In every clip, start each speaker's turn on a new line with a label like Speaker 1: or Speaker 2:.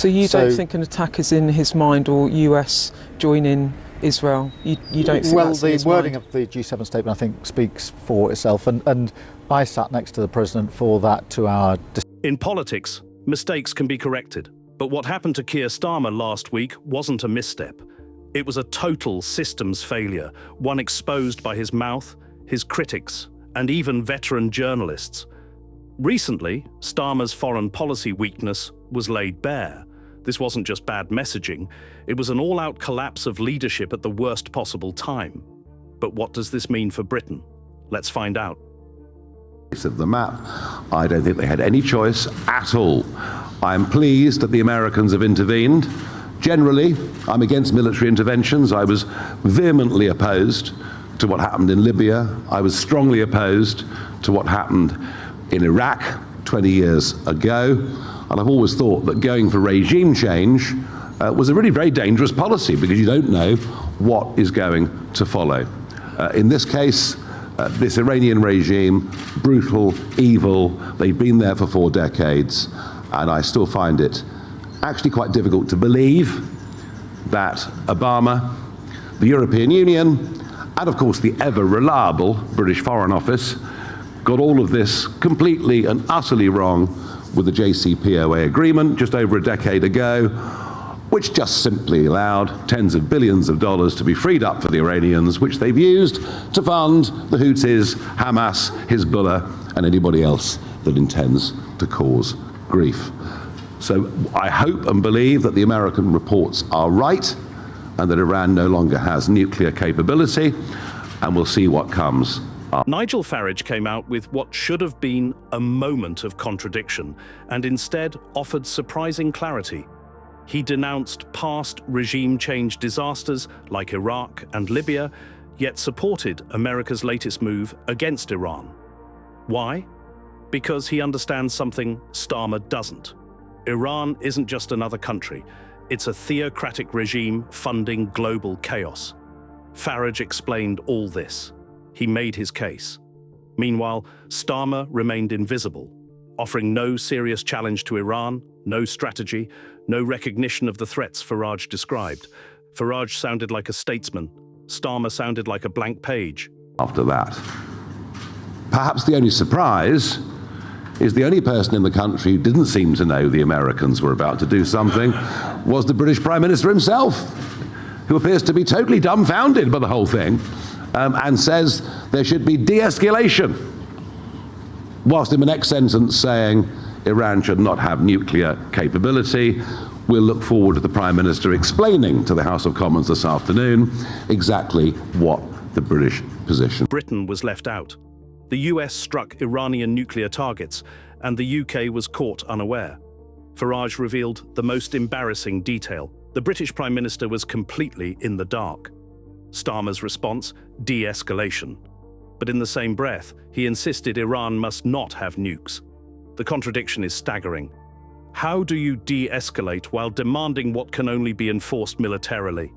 Speaker 1: So you don't think an attack is in his mind, or US joining Israel? You don't think that's in his
Speaker 2: the wording
Speaker 1: mind?
Speaker 2: of the G7 statement, I think, speaks for itself, and I sat next to the President for that 2-hour
Speaker 3: In politics, mistakes can be corrected. But what happened to Keir Starmer last week wasn't a misstep. It was a total systems failure, one exposed by his mouth, his critics, and even veteran journalists. Recently, Starmer's foreign policy weakness was laid bare. This wasn't just bad messaging, it was an all-out collapse of leadership at the worst possible time. But what does this mean for Britain? Let's find out.
Speaker 4: Of the map, I don't think they had any choice at all. I'm pleased that the Americans have intervened. Generally, I'm against military interventions. I was vehemently opposed to what happened in Libya. I was strongly opposed to what happened in Iraq 20 years ago. And I've always thought that going for regime change was a really very dangerous policy, because you don't know what is going to follow. In this case, this Iranian regime, brutal, evil, they've been there for 4 decades, and I still find it actually quite difficult to believe that Obama, the European Union, and of course the ever-reliable British Foreign Office got all of this completely and utterly wrong with the JCPOA agreement just over a decade ago, which just simply allowed tens of billions of dollars to be freed up for the Iranians, which they've used to fund the Houthis, Hamas, Hezbollah, and anybody else that intends to cause grief. So I hope and believe that the American reports are right, and that Iran no longer has nuclear capability, and we'll see what comes.
Speaker 3: Nigel Farage came out with what should have been a moment of contradiction, and instead offered surprising clarity. He denounced past regime change disasters like Iraq and Libya, yet supported America's latest move against Iran. Why? Because he understands something Starmer doesn't. Iran isn't just another country. It's a theocratic regime funding global chaos. Farage explained all this. He made his case. Meanwhile, Starmer remained invisible, offering no serious challenge to Iran, no strategy, no recognition of the threats Farage described. Farage sounded like a statesman. Starmer sounded like a blank page.
Speaker 4: After that, perhaps the only surprise is the only person in the country who didn't seem to know the Americans were about to do something was the British Prime Minister himself, who appears to be totally dumbfounded by the whole thing, and says there should be de-escalation, whilst in the next sentence saying Iran should not have nuclear capability. We'll look forward to the Prime Minister explaining to the House of Commons this afternoon exactly what the British position.
Speaker 3: Britain was left out. The US struck Iranian nuclear targets, and the UK was caught unaware. Farage revealed the most embarrassing detail. The British Prime Minister was completely in the dark. Starmer's response, de-escalation. But in the same breath, he insisted Iran must not have nukes. The contradiction is staggering. How do you de-escalate while demanding what can only be enforced militarily?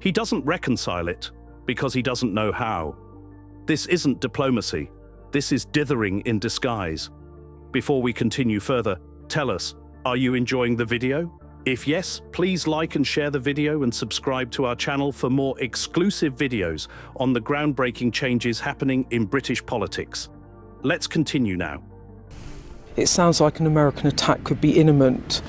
Speaker 3: He doesn't reconcile it because he doesn't know how. This isn't diplomacy. This is dithering in disguise. Before we continue further, tell us, are you enjoying the video? If yes, please like and share the video and subscribe to our channel for more exclusive videos on the groundbreaking changes happening in British politics. Let's continue now.
Speaker 1: It sounds like an American attack could be imminent.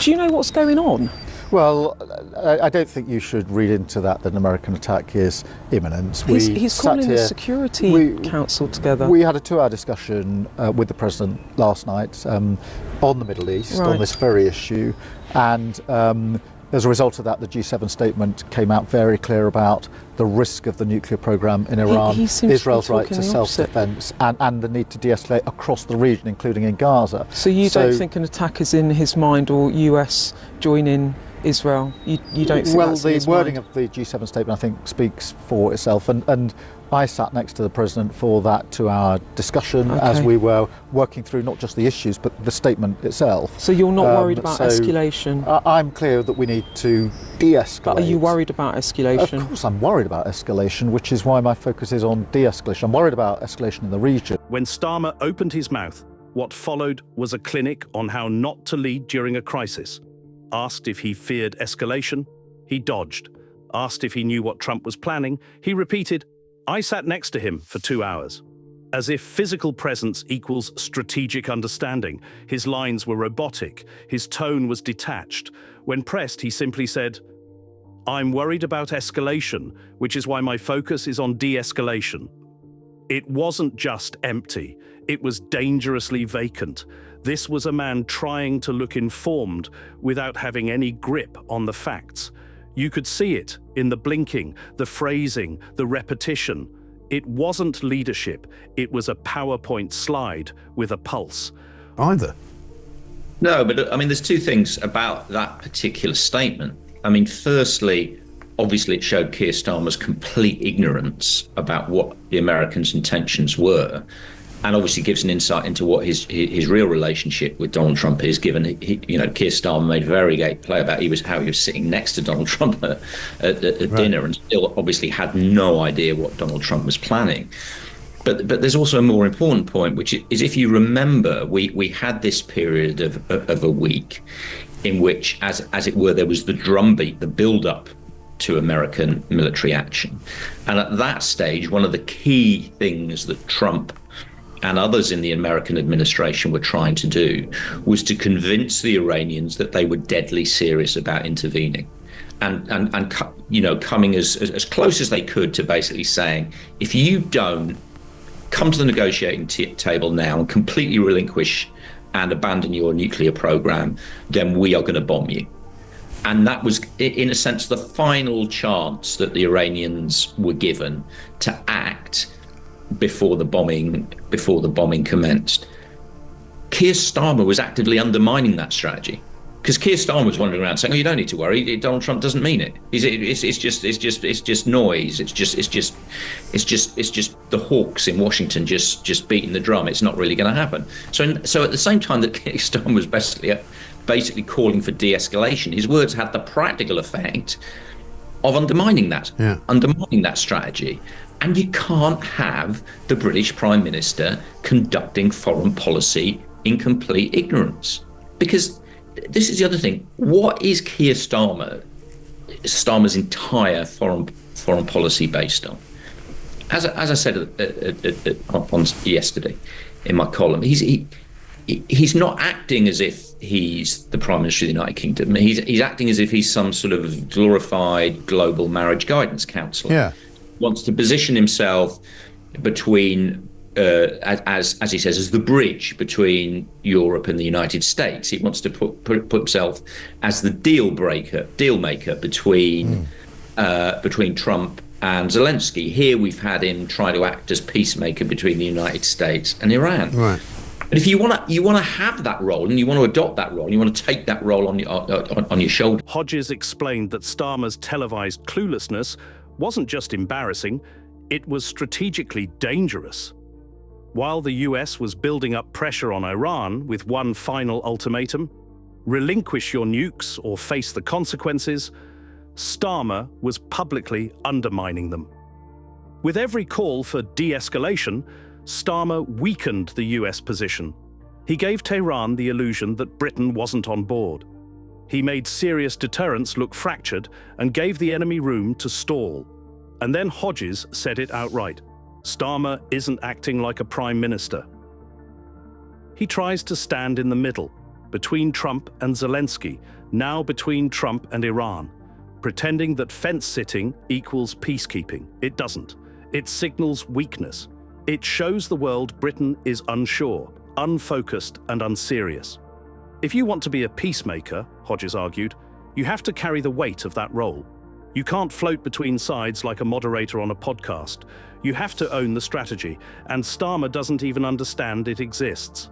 Speaker 1: Do you know what's going on?
Speaker 2: Well, I don't think you should read into that an American attack is imminent.
Speaker 1: He's calling the Security Council together.
Speaker 2: We had a 2-hour discussion with the President last night on the Middle East, on this very issue, and as a result of that, the G7 statement came out very clear about the risk of the nuclear program in Iran, Israel's right to self-defense, and the need to de-escalate across the region, including in Gaza.
Speaker 1: So you don't think an attack is in his mind, or US joining Israel? You don't think that's in his
Speaker 2: the wording
Speaker 1: mind?
Speaker 2: of the G7 statement, I think, speaks for itself, and I sat next to the President for that 2-hour discussion as we were working through not just the issues but the statement itself.
Speaker 1: So you're not worried about escalation?
Speaker 2: I'm clear that we need to de-escalate.
Speaker 1: But are you worried about escalation?
Speaker 2: Of course I'm worried about escalation, which is why my focus is on de-escalation. I'm worried about escalation in the region.
Speaker 3: When Starmer opened his mouth, what followed was a clinic on how not to lead during a crisis. Asked if he feared escalation, he dodged. Asked if he knew what Trump was planning, he repeated, "I sat next to him for 2 hours." As if physical presence equals strategic understanding, his lines were robotic, his tone was detached. When pressed, he simply said, "I'm worried about escalation, which is why my focus is on de-escalation." It wasn't just empty, it was dangerously vacant. This was a man trying to look informed without having any grip on the facts. You could see it in the blinking, the phrasing, the repetition. It wasn't leadership, it was a PowerPoint slide with a pulse.
Speaker 5: Either.
Speaker 6: No, but I mean, there's two things about that particular statement. I mean, firstly, obviously it showed Keir Starmer's complete ignorance about what the Americans' intentions were, and obviously gives an insight into what his real relationship with Donald Trump is, given Keir Starmer made a very great play about how he was sitting next to Donald Trump at dinner, and still obviously had no idea what Donald Trump was planning. But there's also a more important point, which is, if you remember, we had this period of a week in which, as it were, there was the drumbeat, the build-up to American military action. And at that stage, one of the key things that Trump and others in the American administration were trying to do was to convince the Iranians that they were deadly serious about intervening, and coming as close as they could to basically saying, if you don't come to the negotiating table now and completely relinquish and abandon your nuclear program, then we are going to bomb you. And that was, in a sense, the final chance that the Iranians were given to act before the bombing commenced. Keir Starmer was actively undermining that strategy, because Keir Starmer was wandering around saying, "Oh, you don't need to worry. Donald Trump doesn't mean it. It's just noise. It's just the hawks in Washington just beating the drum. It's not really going to happen." So at the same time that Keir Starmer was basically calling for de-escalation, his words had the practical effect of undermining that strategy. And you can't have the British Prime Minister conducting foreign policy in complete ignorance. Because this is the other thing. What is Keir Starmer's entire foreign policy based on? As I said on yesterday in my column, he's not acting as if he's the Prime Minister of the United Kingdom. He's acting as if he's some sort of glorified global marriage guidance counsellor. Yeah. Wants to position himself between, as he says, as the bridge between Europe and the United States. He wants to put himself as the deal maker between Trump and Zelensky. Here we've had him try to act as peacemaker between the United States and Iran. Right. But if you want to have that role, and you want to adopt that role, and you want to take that role on your shoulder.
Speaker 3: Hodges explained that Starmer's televised cluelessness wasn't just embarrassing, it was strategically dangerous. While the US was building up pressure on Iran with one final ultimatum, relinquish your nukes or face the consequences, Starmer was publicly undermining them. With every call for de-escalation, Starmer weakened the US position. He gave Tehran the illusion that Britain wasn't on board. He made serious deterrence look fractured and gave the enemy room to stall. And then Hodges said it outright. Starmer isn't acting like a prime minister. He tries to stand in the middle, between Trump and Zelensky, now between Trump and Iran, pretending that fence-sitting equals peacekeeping. It doesn't. It signals weakness. It shows the world Britain is unsure, unfocused, and unserious. If you want to be a peacemaker, Hodges argued, you have to carry the weight of that role. You can't float between sides like a moderator on a podcast. You have to own the strategy, and Starmer doesn't even understand it exists.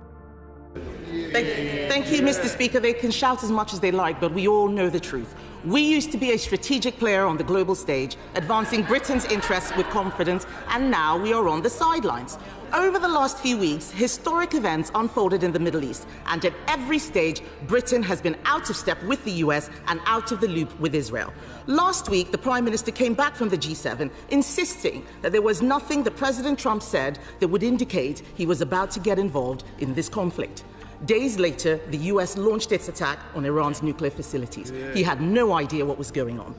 Speaker 7: Thank you, Mr. Speaker. They can shout as much as they like, but we all know the truth. We used to be a strategic player on the global stage, advancing Britain's interests with confidence, and now we are on the sidelines. Over the last few weeks, historic events unfolded in the Middle East, and at every stage, Britain has been out of step with the US and out of the loop with Israel. Last week, the Prime Minister came back from the G7, insisting that there was nothing that President Trump said that would indicate he was about to get involved in this conflict. Days later, the US launched its attack on Iran's nuclear facilities. He had no idea what was going on.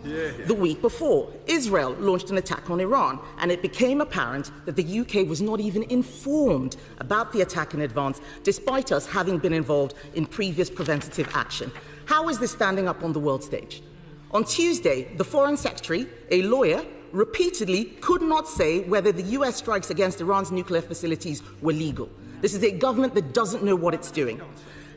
Speaker 7: The week before, Israel launched an attack on Iran, and it became apparent that the UK was not even informed about the attack in advance, despite us having been involved in previous preventative action. How is this standing up on the world stage? On Tuesday, the Foreign Secretary, a lawyer, repeatedly could not say whether the US strikes against Iran's nuclear facilities were legal. This is a government that doesn't know what it's doing.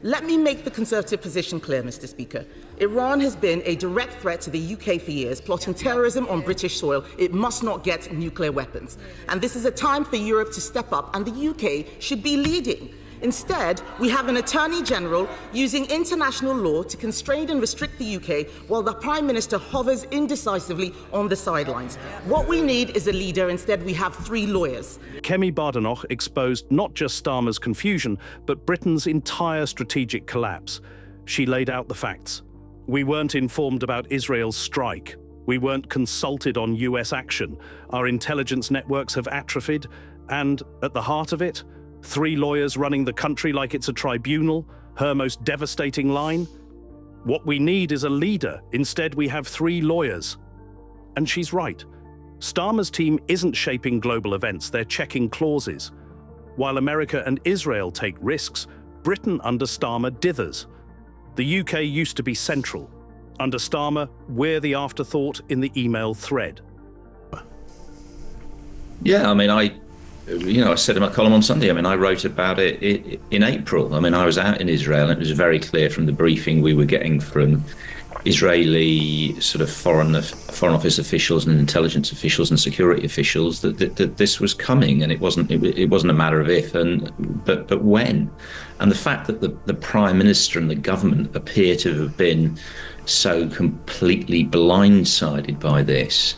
Speaker 7: Let me make the Conservative position clear, Mr. Speaker. Iran has been a direct threat to the UK for years, plotting terrorism on British soil. It must not get nuclear weapons. And this is a time for Europe to step up, and the UK should be leading. Instead, we have an Attorney General using international law to constrain and restrict the UK while the Prime Minister hovers indecisively on the sidelines. What we need is a leader. Instead, we have 3 lawyers.
Speaker 3: Kemi Badenoch exposed not just Starmer's confusion, but Britain's entire strategic collapse. She laid out the facts. We weren't informed about Israel's strike. We weren't consulted on US action. Our intelligence networks have atrophied. And at the heart of it, 3 lawyers running the country like it's a tribunal, her most devastating line. What we need is a leader. Instead, we have 3 lawyers. And she's right. Starmer's team isn't shaping global events, they're checking clauses. While America and Israel take risks, Britain under Starmer dithers. The UK used to be central. Under Starmer, we're the afterthought in the email thread.
Speaker 6: Yeah, I mean, I said in my column on Sunday, I wrote about it in April. I was out in Israel, and it was very clear from the briefing we were getting from Israeli sort of foreign office officials and intelligence officials and security officials that this was coming, and it wasn't a matter of if, but when. And the fact that the Prime Minister and the government appear to have been so completely blindsided by this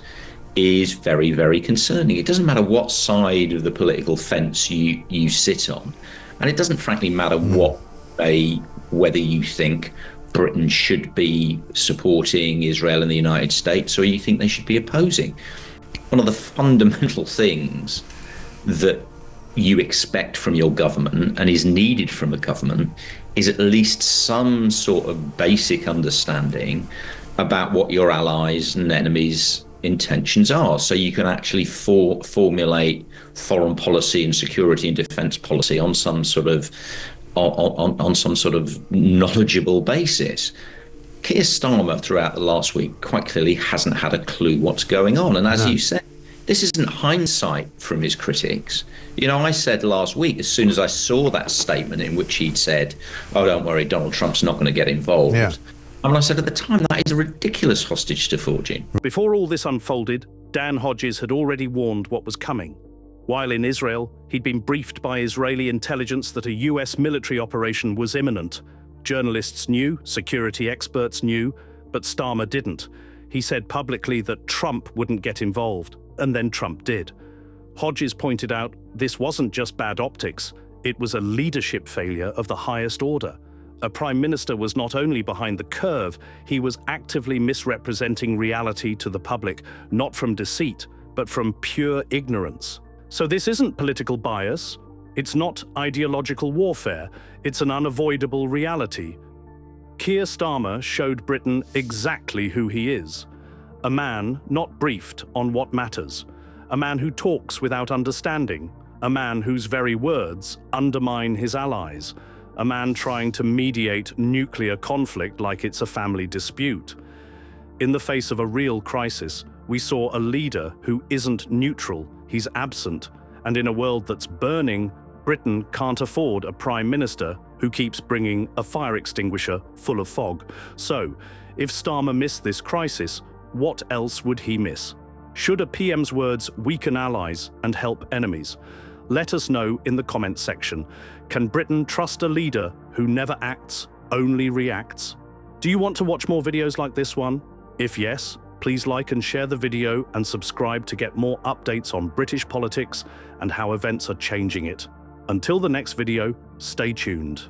Speaker 6: is very, very concerning. It doesn't matter what side of the political fence you sit on, and it doesn't frankly matter whether you think Britain should be supporting Israel and the United States or you think they should be opposing. One of the fundamental things that you expect from your government and is needed from a government is at least some sort of basic understanding about what your allies and enemies' intentions are, so you can actually formulate foreign policy and security and defense policy on some sort of knowledgeable basis. Keir Starmer throughout the last week quite clearly hasn't had a clue what's going on, and as you said, this isn't hindsight from his critics. I said last week, as soon as I saw that statement in which he'd said, "Oh, don't worry, Donald Trump's not going to get involved." Yeah. I said at the time, that is a ridiculous hostage to forging.
Speaker 3: Before all this unfolded, Dan Hodges had already warned what was coming. While in Israel, he'd been briefed by Israeli intelligence that a US military operation was imminent. Journalists knew, security experts knew, but Starmer didn't. He said publicly that Trump wouldn't get involved, and then Trump did. Hodges pointed out this wasn't just bad optics, it was a leadership failure of the highest order. A prime minister was not only behind the curve, he was actively misrepresenting reality to the public, not from deceit, but from pure ignorance. So this isn't political bias, it's not ideological warfare, it's an unavoidable reality. Keir Starmer showed Britain exactly who he is. A man not briefed on what matters, a man who talks without understanding, a man whose very words undermine his allies, a man trying to mediate nuclear conflict like it's a family dispute. In the face of a real crisis, we saw a leader who isn't neutral, he's absent, and in a world that's burning, Britain can't afford a prime minister who keeps bringing a fire extinguisher full of fog. So, if Starmer missed this crisis, what else would he miss? Should a PM's words weaken allies and help enemies? Let us know in the comments section. Can Britain trust a leader who never acts, only reacts? Do you want to watch more videos like this one? If yes, please like and share the video and subscribe to get more updates on British politics and how events are changing it. Until the next video, stay tuned.